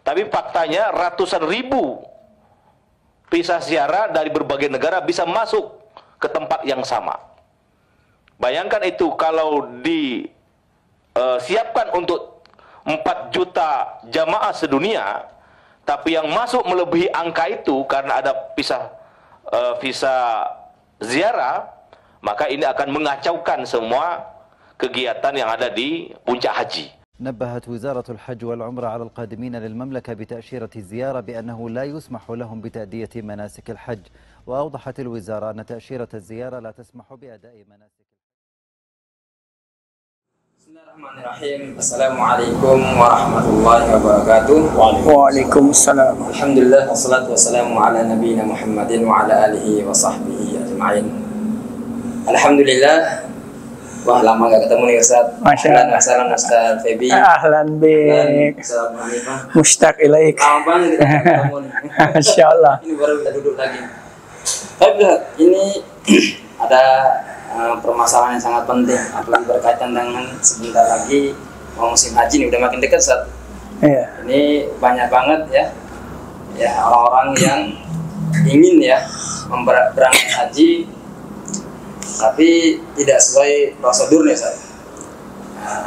Tapi faktanya ratusan ribu visa ziarah dari berbagai negara bisa masuk ke tempat yang sama. Bayangkan itu kalau disiapkan untuk 4 juta jamaah sedunia, tapi yang masuk melebihi angka itu karena ada visa ziarah, maka ini akan mengacaukan semua kegiatan yang ada di puncak haji. نبهت وزارة الحج والعمرة على القادمين للمملكة بتأشيرة الزيارة بأنه لا يسمح لهم بتأدية مناسك الحج، وأوضحت الوزارة أن تأشيرة الزيارة لا تسمح بأداء مناسك الحج. Bismillahirrahmanirrahim. Assalamualaikum warahmatullahi wabarakatuh. Waalaikumsalam. Alhamdulillah wassalatu wassalamu ala nabiyina Muhammadin wa ala alihi wa sahbihi ajma'in. Alhamdulillah. Wah, lama gak ketemu nih Ustaz. Assalamualaikum Ustaz Febi. Ahlan bik. Assalamualaikum. Mustaq ilaik. Lama banget kita ketemu nih. Insyaallah. Ini baru kita duduk lagi. Baik Ustaz, ini ada permasalahan yang sangat penting, apalagi berkaitan dengan sebentar lagi mau musim haji nih, udah makin dekat Ustaz. Iya. Ini banyak banget ya orang-orang yang ingin ya berangkat haji tapi tidak sesuai prosedurnya Ustaz.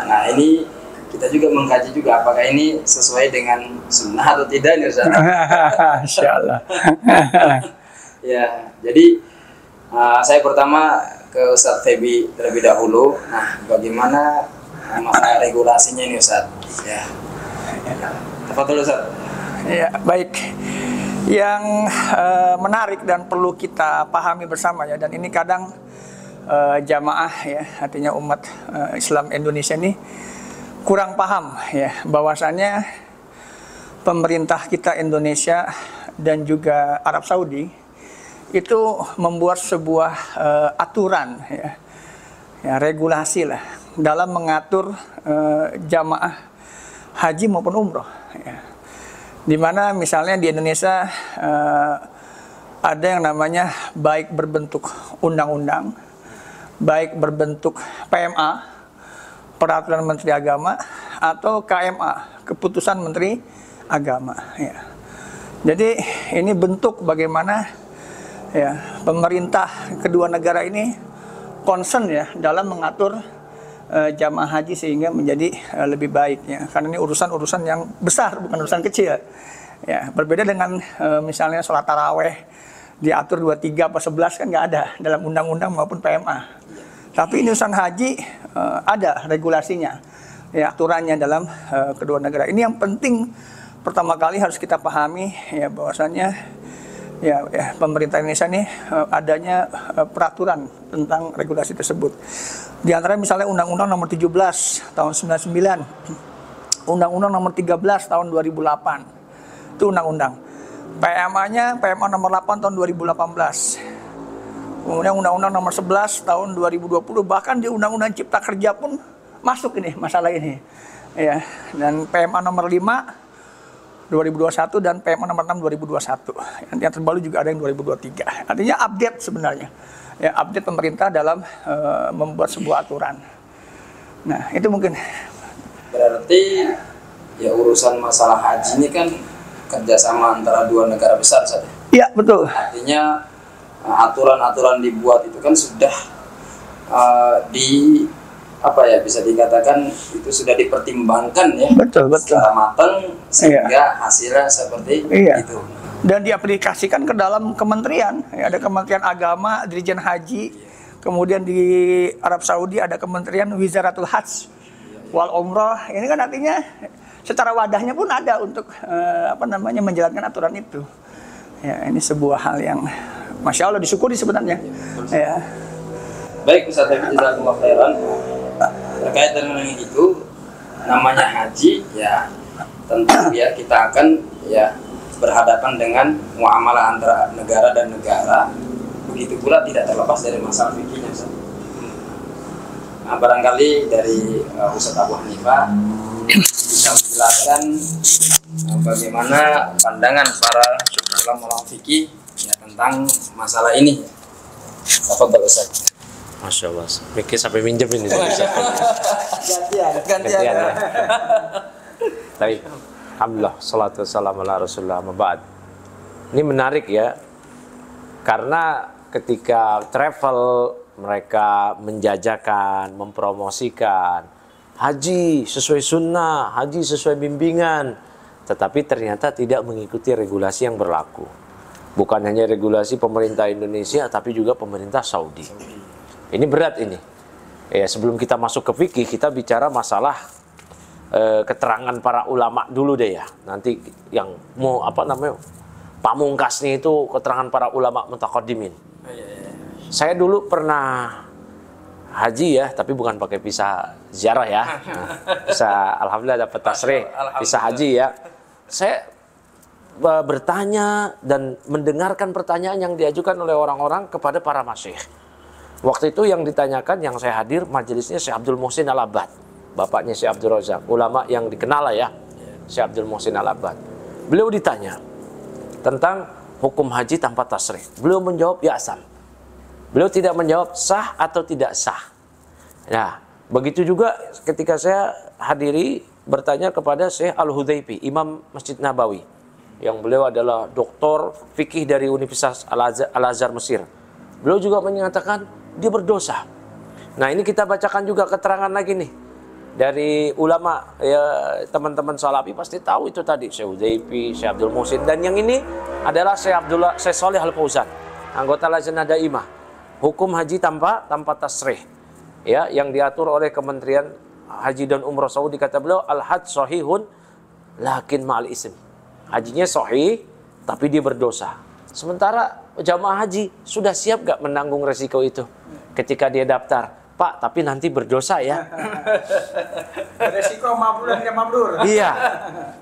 Nah ini kita juga mengkaji juga apakah ini sesuai dengan sunnah atau tidak nih Ustaz. Insyaallah. Ya, jadi saya pertama ke Ustaz Febi terlebih dahulu. Nah, bagaimana masalah regulasinya ini Ustaz? Ya. Tafadhol Ustaz. Ya, baik. Yang menarik dan perlu kita pahami bersama ya, dan ini kadang jamaah ya, artinya umat Islam Indonesia ini kurang paham ya, bahwasannya pemerintah kita Indonesia dan juga Arab Saudi itu membuat sebuah aturan ya, regulasi lah dalam mengatur jamaah haji maupun umroh ya. Dimana misalnya di Indonesia ada yang namanya baik berbentuk undang-undang, baik berbentuk PMA, Peraturan Menteri Agama, atau KMA, Keputusan Menteri Agama ya. Jadi ini bentuk bagaimana ya pemerintah kedua negara ini concern ya dalam mengatur jamaah haji sehingga menjadi lebih baik ya, karena ini urusan-urusan yang besar, bukan urusan kecil ya. Berbeda dengan misalnya sholat taraweh diatur 23 apa 11 kan nggak ada dalam undang-undang maupun PMA, tapi ini urusan haji ada regulasinya ya, aturannya dalam kedua negara. Ini yang penting pertama kali harus kita pahami ya, bahwasannya ya pemerintah Indonesia ini adanya peraturan tentang regulasi tersebut. Di antara misalnya Undang-Undang Nomor 17 tahun 99, Undang-Undang Nomor 13 tahun 2008, itu undang-undang. PMA-nya PMA Nomor 8 tahun 2018. Kemudian Undang-Undang Nomor 11 tahun 2020, bahkan di Undang-Undang Cipta Kerja pun masuk ini masalah ini. Ya, dan PMA Nomor 5 2021 dan PMA Nomor 6 2021. Yang terbaru juga ada yang 2023. Artinya update sebenarnya. Ya, update pemerintah dalam membuat sebuah aturan. Nah, itu mungkin. Berarti ya urusan masalah haji ini kan kerjasama antara dua negara besar saja. Iya, betul. Artinya aturan-aturan dibuat itu kan sudah bisa dikatakan itu sudah dipertimbangkan ya, betul secara matang sehingga hasilnya seperti itu. Dan diaplikasikan ke dalam kementerian. Ya, ada Kementerian Agama, Dirjen Haji, kemudian di Arab Saudi ada Kementerian Wizaratul Hajj wal Umroh. Ini kan artinya secara wadahnya pun ada untuk menjalankan aturan itu. Ya, ini sebuah hal yang Masya Allah disyukuri sebenarnya. Ya. Baik Ustaz Febi, jazakumullah khairan. Terkait dengan itu, namanya haji ya tentu ya kita akan ya berhadapan dengan muamalah antara negara dan negara. Begitu pula tidak terlepas dari masalah fikihnya Ustaz. Nah, barangkali dari Ustaz Abu Hanifah bisa menjelaskan bagaimana pandangan para ulama fikih ya tentang masalah ini. Tafadhol Ustaz. Masya Allah, mikir sampai minjem ini. Gantian. Ya. Tapi Alhamdulillah, salatu wassalamu ala Rasulullah, mabad. Ini menarik ya, karena ketika travel mereka menjajakan, mempromosikan haji sesuai sunnah, haji sesuai bimbingan, tetapi ternyata tidak mengikuti regulasi yang berlaku. Bukan hanya regulasi pemerintah Indonesia, tapi juga pemerintah Saudi. Ini berat ini. Ya, sebelum kita masuk ke fikih, kita bicara masalah keterangan para ulama dulu deh ya. Nanti yang mau apa namanya pamungkasnya itu keterangan para ulama mutaqaddimin. Saya dulu pernah haji ya, tapi bukan pakai visa ziarah ya. Bisa alhamdulillah dapat tasrih visa haji ya. Saya bertanya dan mendengarkan pertanyaan yang diajukan oleh orang-orang kepada para masyayikh. Waktu itu yang ditanyakan, yang saya hadir majelisnya Syekh Abdul Muhsin Al-Abbad. Bapaknya Syekh Abdul Razak, ulama yang dikenal lah ya, Syekh Abdul Muhsin Al-Abbad. Beliau ditanya tentang hukum haji tanpa tasrih. Beliau menjawab ya asam. Beliau tidak menjawab sah atau tidak sah. Nah, begitu juga ketika saya hadiri bertanya kepada Syekh Al-Hudzaify, Imam Masjid Nabawi, yang beliau adalah doktor fikih dari Universitas Al-Azhar Mesir. Beliau juga menyatakan dia berdosa. Nah, ini kita bacakan juga keterangan lagi nih dari ulama ya, teman-teman salafi pasti tahu itu tadi, Syekh Hudzaify, Syekh Abdul Muhsin, dan yang ini adalah Syekh Shalih Al Fauzan, anggota Lajnah Daimah, hukum haji tanpa tasrih ya, yang diatur oleh Kementerian Haji dan Umroh Saudi. Kata beliau, al-hajj sahihun lakin ma'al ism. Hajinya sahih tapi dia berdosa. Sementara jamaah haji sudah siap gak menanggung resiko itu ketika dia daftar? Pak, tapi nanti berdosa ya. Resiko mabrur dan mabrur. Iya.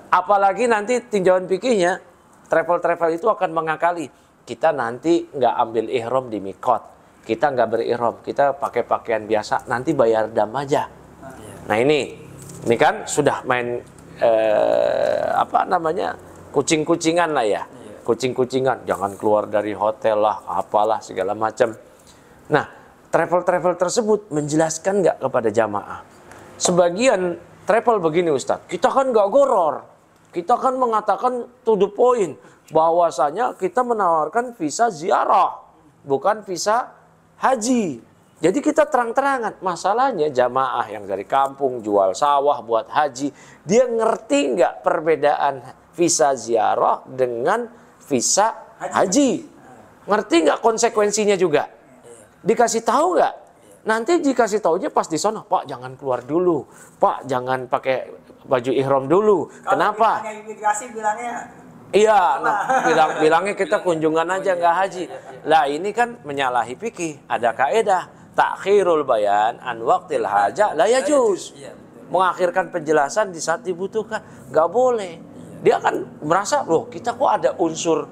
Apalagi nanti tinjauan fikihnya, travel-travel itu akan mengakali. Kita nanti nggak ambil ihram di mikot. Kita nggak berihram. Kita pakai pakaian biasa. Nanti bayar dam aja. Nah ini kan sudah main apa namanya, kucing-kucingan lah ya. Kucing-kucingan. Jangan keluar dari hotel lah, apalah segala macam. Nah, travel-travel tersebut menjelaskan nggak kepada jamaah? Sebagian travel begini Ustadz, kita kan nggak goror, kita kan mengatakan to the point, bahwasanya kita menawarkan visa ziarah, bukan visa haji. Jadi kita terang-terangan. Masalahnya jamaah yang dari kampung jual sawah buat haji, dia ngerti nggak perbedaan visa ziarah dengan visa haji? Ngerti nggak konsekuensinya juga? Dikasih tahu nggak? Nanti dikasih taunya pas di sana, Pak jangan keluar dulu, Pak jangan pakai baju ihram dulu. Kenapa? Kalau imigrasi bilangnya, iya, nah, bilangnya kita kunjungan aja nggak haji. Lah ini kan menyalahi fikih. Ada kaedah takhirul bayan an waqtil haja la yajuz. Mengakhirkan penjelasan di saat dibutuhkan nggak boleh. Dia kan merasa, loh kita kok ada unsur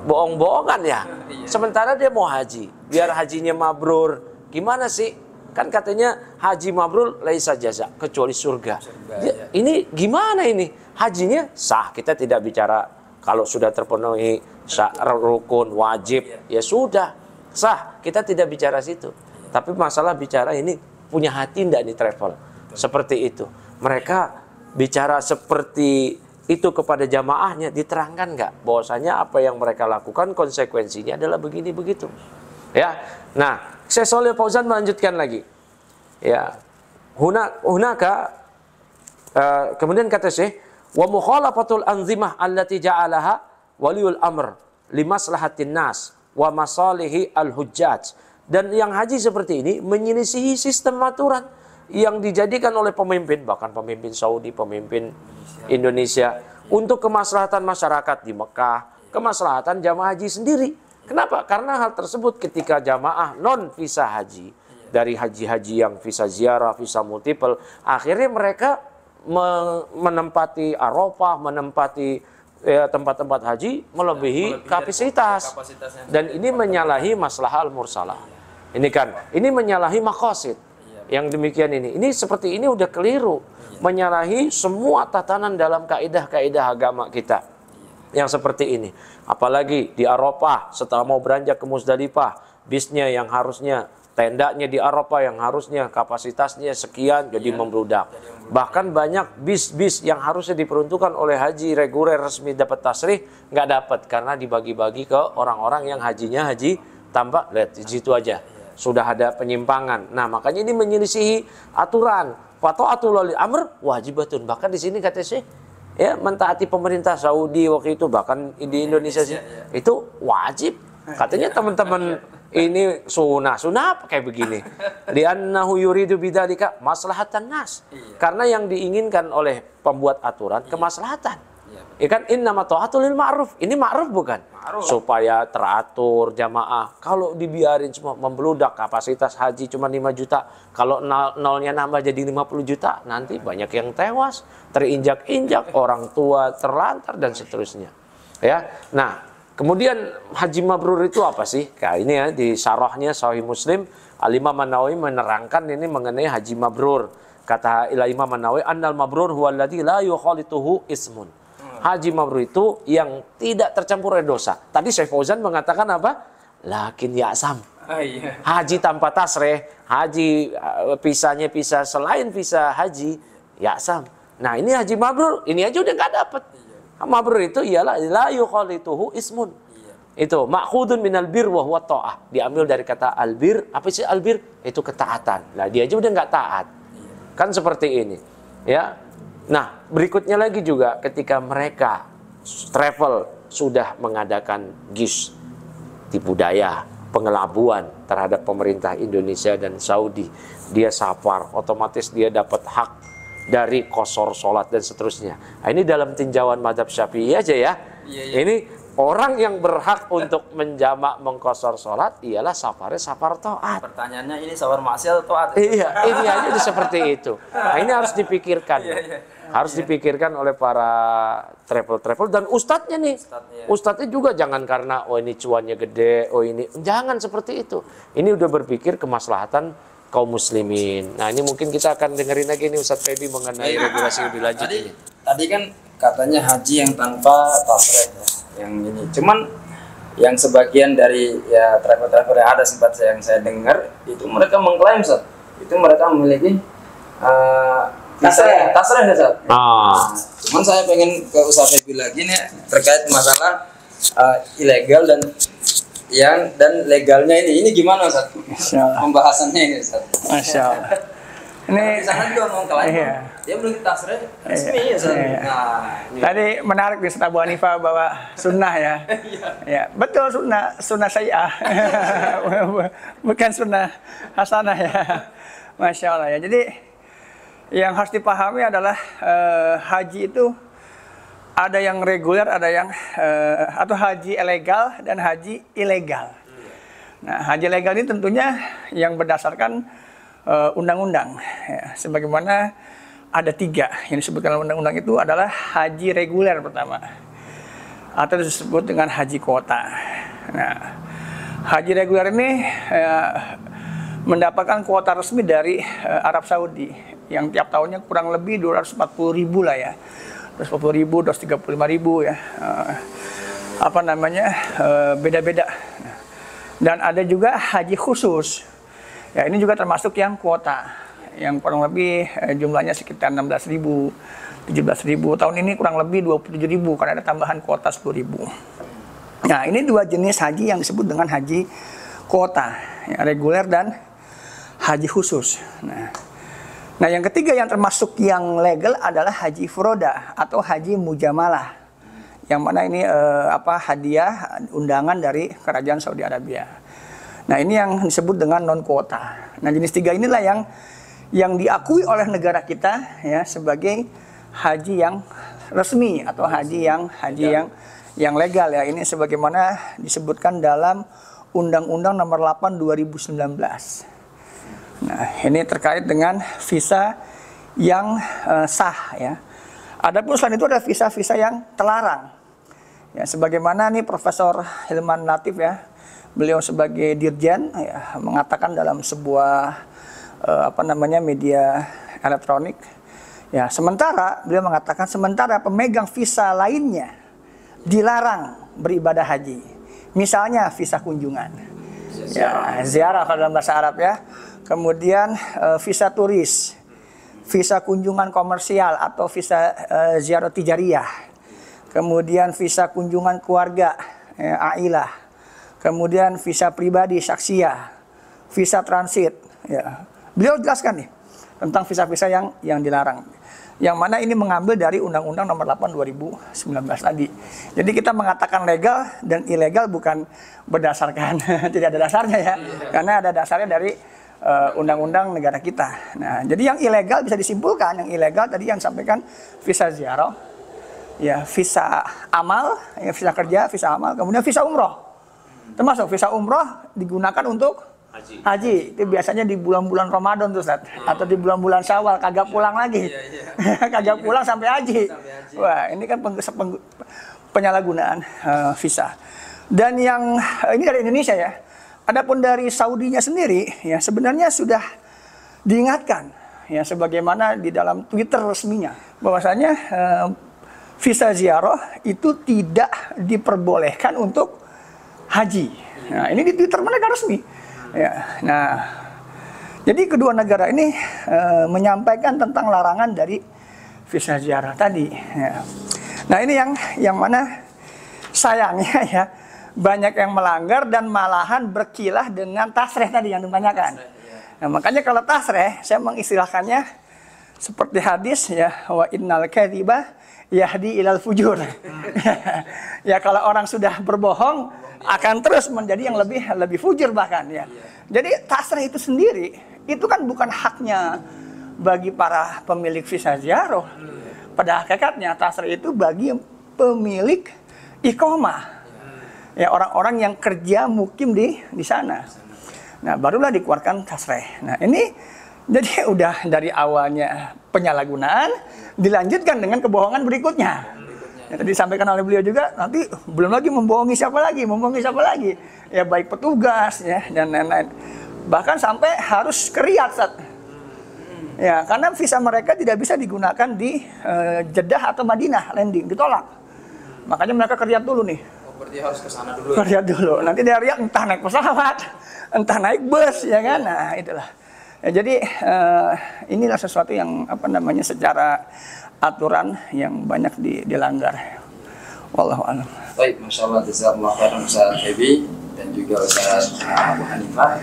bohong-bohongan ya. Sementara dia mau haji, biar hajinya mabrur. Gimana sih? Kan katanya haji mabrur laisa jaza, kecuali surga. Ini gimana ini? Hajinya sah, kita tidak bicara kalau sudah terpenuhi rukun wajib, ya sudah sah. Kita tidak bicara situ. Tapi masalah bicara ini punya hati enggak nih travel? Seperti itu. Mereka bicara seperti itu kepada jamaahnya, diterangkan nggak bahwasanya apa yang mereka lakukan konsekuensinya adalah begini begitu ya. Nah, Syekh Shalih Fauzan melanjutkan lagi ya, hunaka kemudian kata Syekh, wa mukhalafatul anzimah allati ja'alaha waliul amr limaslahatin nas wa masalihi al-hujjaj. Dan yang haji seperti ini menyelisihi sistem aturan yang dijadikan oleh pemimpin, bahkan pemimpin Saudi, pemimpin Indonesia, untuk kemaslahatan masyarakat di Mekah, kemaslahatan jamaah haji sendiri. Kenapa? Karena hal tersebut ketika jamaah non visa haji, dari haji-haji yang visa ziarah, visa multiple, akhirnya mereka menempati Arafah, menempati tempat-tempat haji melebihi kapasitas. Dan ini menyalahi maslahah al-mursalah. Ini kan, ini menyalahi maqasid. Yang demikian ini seperti ini udah keliru, menyalahi semua tatanan dalam kaidah-kaidah agama kita yang seperti ini. Apalagi di Arafah setelah mau beranjak ke Muzdalifah, bisnya yang harusnya Tendanya di Arafah yang harusnya kapasitasnya sekian jadi membludak. Bahkan banyak bis-bis yang harusnya diperuntukkan oleh haji reguler resmi dapat tasrih nggak dapat karena dibagi-bagi ke orang-orang yang hajinya haji tanpa, lihat di situ aja sudah ada penyimpangan. Nah, makanya ini menyelisihi aturan. Fata'atul wali amr wajibatun. Bahkan di sini kata Syekh, ya, mentaati pemerintah Saudi waktu itu, bahkan di Indonesia sih itu wajib. Katanya teman-teman ini sunnah apa kayak begini? Li'annahu yuridu bidzalika maslahatan nas. Karena yang diinginkan oleh pembuat aturan kemaslahatan. Ya kan, innama ta'atul lil ma'ruf. Ini ma'ruf bukan? Supaya teratur jamaah. Kalau dibiarin semua membludak, kapasitas haji cuma 5 juta, kalau nolnya nambah jadi 50 juta, nanti banyak yang tewas, terinjak-injak, orang tua terlantar dan seterusnya. Ya. Nah, kemudian haji mabrur itu apa sih? Nah, ini ya di syarahnya Sahih Muslim, Al-Imam An-Nawawi menerangkan ini mengenai haji mabrur. Kata Imam An-Nawawi, annal mabrur huwa alladzi la yukhalituhu ismun. Haji mabrur itu yang tidak tercampur oleh dosa. Tadi Syekh Fauzan mengatakan apa? Lakin ya'sam. Haji tanpa tasrih, haji pisahnya pisah selain pisah haji, ya'sam. Nah, ini haji mabrur, ini aja udah nggak dapat. Mabrur itu ialah la yukhalituhu ismun. Itu ma'khudun minal bir wa huwa ta'ah. Diambil dari kata albir. Apa sih albir? Itu ketaatan. Nah, dia aja udah nggak taat. Kan seperti ini. Ya. Nah, berikutnya lagi juga ketika mereka travel sudah mengadakan GIS, tipu daya, pengelabuan terhadap pemerintah Indonesia dan Saudi. Dia safar, otomatis dia dapat hak dari qasar sholat dan seterusnya. Nah, ini dalam tinjauan mazhab Syafi'i aja ya. Ini orang yang berhak untuk menjamak mengqasar sholat ialah safarnya safar taat. Pertanyaannya ini safar maksiat atau taat? Iya, ini aja udah seperti itu. Nah, ini harus dipikirkan. Harus dipikirkan oleh para travel dan ustadznya nih. Ustadznya juga jangan karena oh ini cuannya gede, oh ini, jangan seperti itu. Ini udah berpikir kemaslahatan kaum muslimin. Nah, ini mungkin kita akan dengerin lagi nih Ustadz Feby mengenai regulasi lebih lanjut ini. Tadi kan katanya haji yang tanpa tasrih ya, yang ini. Cuman yang sebagian dari ya travel yang ada sempat yang saya dengar itu mereka mengklaim Ustaz, itu mereka memiliki tasrih Ustaz. Nah, cuman saya pengen ke Ustaz Feby lagi nih terkait masalah ilegal dan legalnya ini gimana Ustaz? Pembahasannya ini Ustaz. Masya Allah. Ini di sana juga mengklaim dia belum tasrih resmi ya Ustaz. Nah, tadi menarik di Ustaz Abu Hanifah bahwa sunnah ya. Ya, betul sunnah syai'ah. Bukan sunnah hasanah ya. Masya Allah ya. Jadi yang harus dipahami adalah haji itu ada yang reguler, ada yang atau haji ilegal dan haji ilegal. Nah, haji ilegal ini tentunya yang berdasarkan undang-undang. Ya, sebagaimana ada 3 yang disebutkan dalam undang-undang itu adalah haji reguler pertama, atau disebut dengan haji kuota. Nah, haji reguler ini mendapatkan kuota resmi dari Arab Saudi yang tiap tahunnya kurang lebih 240.000 lah ya. 240.000, 235.000 ya. Beda-beda. Dan ada juga haji khusus. Ya, ini juga termasuk yang kuota. Yang kurang lebih jumlahnya sekitar 16.000, 17.000. Tahun ini kurang lebih 27.000 karena ada tambahan kuota 10.000. Nah, ini 2 jenis haji yang disebut dengan haji kuota, ya, reguler dan haji khusus. Nah, yang ketiga yang termasuk yang legal adalah haji furoda atau haji mujamalah. Yang mana ini hadiah undangan dari kerajaan Saudi Arabia. Nah, ini yang disebut dengan non kuota. Nah, jenis 3 inilah yang diakui oleh negara kita ya sebagai haji yang resmi atau haji yang legal ya. Ini sebagaimana disebutkan dalam Undang-Undang Nomor 8 2019. Nah, ini terkait dengan visa yang sah ya. Adapun selain itu ada visa-visa yang terlarang. Ya, sebagaimana nih Profesor Hilman Latif ya, beliau sebagai dirjen ya, mengatakan dalam sebuah media elektronik ya, beliau mengatakan sementara pemegang visa lainnya dilarang beribadah haji. Misalnya visa kunjungan. Ya, ziarah kalau dalam bahasa Arab ya. Kemudian visa turis, visa kunjungan komersial atau visa ziarah tijariyah. Kemudian visa kunjungan keluarga, ailah. Kemudian visa pribadi, saksiyah, visa transit. Ya. Beliau jelaskan nih tentang visa-visa yang dilarang. Yang mana ini mengambil dari Undang-Undang Nomor 8 2019 tadi. Jadi kita mengatakan legal dan ilegal bukan berdasarkan tidak ada dasarnya ya, karena ada dasarnya dari undang-undang negara kita. Nah, jadi yang ilegal bisa disimpulkan, yang ilegal tadi yang sampaikan visa ziarah, ya visa amal, ya visa kerja, visa amal, kemudian visa umroh. Termasuk visa umroh digunakan untuk haji. Itu biasanya di bulan-bulan Ramadan tuh, Ustaz. Atau di bulan-bulan Syawal, kagak pulang lagi. Kagak pulang sampai haji. Wah, ini kan penyalahgunaan visa. Dan yang ini dari Indonesia ya. Adapun dari Saudinya sendiri ya sebenarnya sudah diingatkan ya sebagaimana di dalam Twitter resminya bahwasanya visa ziarah itu tidak diperbolehkan untuk haji. Nah, ini di Twitter mereka resmi. Ya, nah, jadi kedua negara ini menyampaikan tentang larangan dari visa ziarah tadi. Ya. Nah, ini yang mana sayangnya ya banyak yang melanggar dan malahan berkilah dengan tasreh tadi yang ditanyakan. Nah, makanya kalau tasreh saya mengistilahkannya seperti hadis ya, wa innal kadhiba yahdi ilal fujur. Ya kalau orang sudah berbohong akan terus menjadi yang lebih fujur bahkan ya. Jadi tasrih itu sendiri itu kan bukan haknya bagi para pemilik visa ziarah. Pada hakikatnya tasrih itu bagi pemilik iqamah. Ya orang-orang yang kerja mukim di sana. Nah, barulah dikeluarkan tasrih. Nah, ini jadi udah dari awalnya penyalahgunaan dilanjutkan dengan kebohongan berikutnya. Yang tadi disampaikan oleh beliau juga, nanti belum lagi membohongi siapa lagi. Ya baik petugas ya dan lain-lain. Bahkan sampai harus ke Riyadh, Ustaz. Ya, karena visa mereka tidak bisa digunakan di Jeddah atau Madinah landing, ditolak. Makanya mereka ke Riyadh dulu nih. Berarti harus ke sana dulu. Ke Riyadh dulu. Nanti dari Riyadh entah naik pesawat, entah naik bus ya kan. Nah, itulah. Ya, jadi inilah sesuatu yang secara aturan yang banyak dilanggar. Wallahu a'lam. Baik, Masya Allah, jazakallahu khairan Ustaz Febi dan juga Ustaz Abu Hanifah.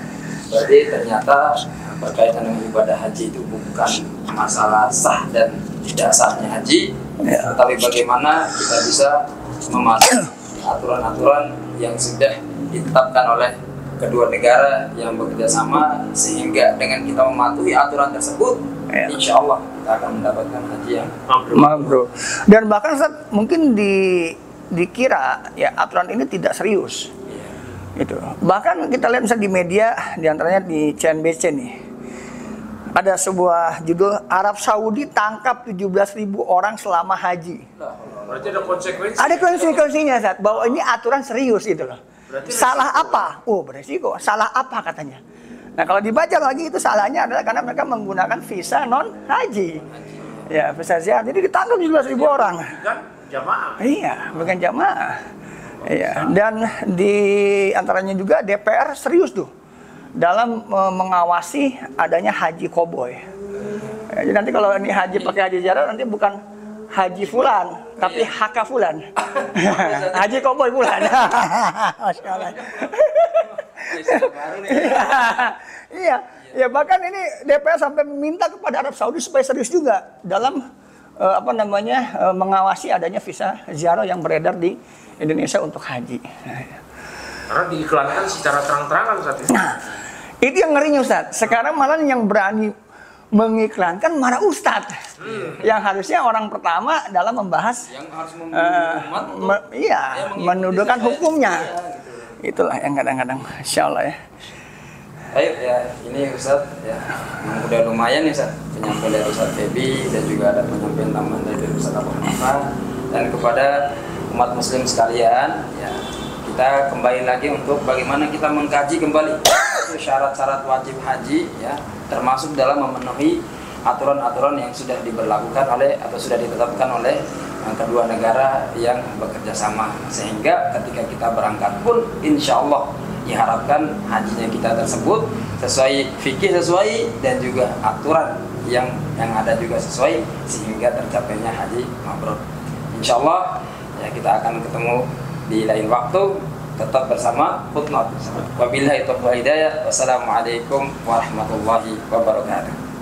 Berarti ternyata berkaitan dengan ibadah haji itu bukan masalah sah dan tidak sahnya haji, tetapi bagaimana kita bisa mematuhi aturan-aturan yang sudah ditetapkan oleh kedua negara yang bekerja sama, sehingga dengan kita mematuhi aturan tersebut, insya Allah kita akan mendapatkan haji yang mabrur. Dan bahkan Ustaz, mungkin dikira ya aturan ini tidak serius. Gitu. Bahkan kita lihat misalnya di media, diantaranya di CNBC nih, ada sebuah judul Arab Saudi tangkap 17.000 orang selama haji. Berarti ada konsekuensi. Ada konsekuensinya, Ustaz, bahwa ini aturan serius gitu loh. Salah apa? Oh, beresiko. Salah apa katanya? Nah, kalau dibaca lagi itu salahnya adalah karena mereka menggunakan visa non haji. Ya, visa ziarah. Jadi ditangkap 17.000 orang. Bukan jamaah. Iya, bukan jamaah. Iya, dan di antaranya juga DPR serius tuh dalam mengawasi adanya haji koboi. Jadi nanti kalau ini haji pakai haji ziarah nanti bukan haji fulan, tapi haka fulan. Haji koboi fulan. Masya Allah. Iya, ya bahkan ini DPR sampai meminta kepada Arab Saudi supaya serius juga dalam mengawasi adanya visa ziarah yang beredar di Indonesia untuk haji. Karena diiklankan secara terang-terangan saat itu. Nah, itu yang ngerinya, Ustaz. Sekarang malah yang berani mengiklankan malah Ustadz. Yang harusnya orang pertama dalam membahas yang harus menuduhkan hukumnya. Itulah yang kadang-kadang insyaallah ya. Baik ya, ini Ustaz ya, udah lumayan nih Ustaz penyampaian dari Ustaz Febi dan juga ada penyampaian tambahan dari Ustaz Abu Hanifah. Dan kepada umat muslim sekalian ya, kita kembali lagi untuk bagaimana kita mengkaji kembali syarat-syarat wajib haji ya, termasuk dalam memenuhi aturan-aturan yang sudah diberlakukan oleh atau sudah ditetapkan oleh kedua negara yang bekerja sama, sehingga ketika kita berangkat pun insya Allah diharapkan hajinya kita tersebut sesuai fikih sesuai dan juga aturan yang ada juga sesuai sehingga tercapainya haji mabrur. Insyaallah ya kita akan ketemu di lain waktu, tetap bersama Khutmah. Wabillahi taufiq wal hidayah. Wassalamualaikum warahmatullahi wabarakatuh.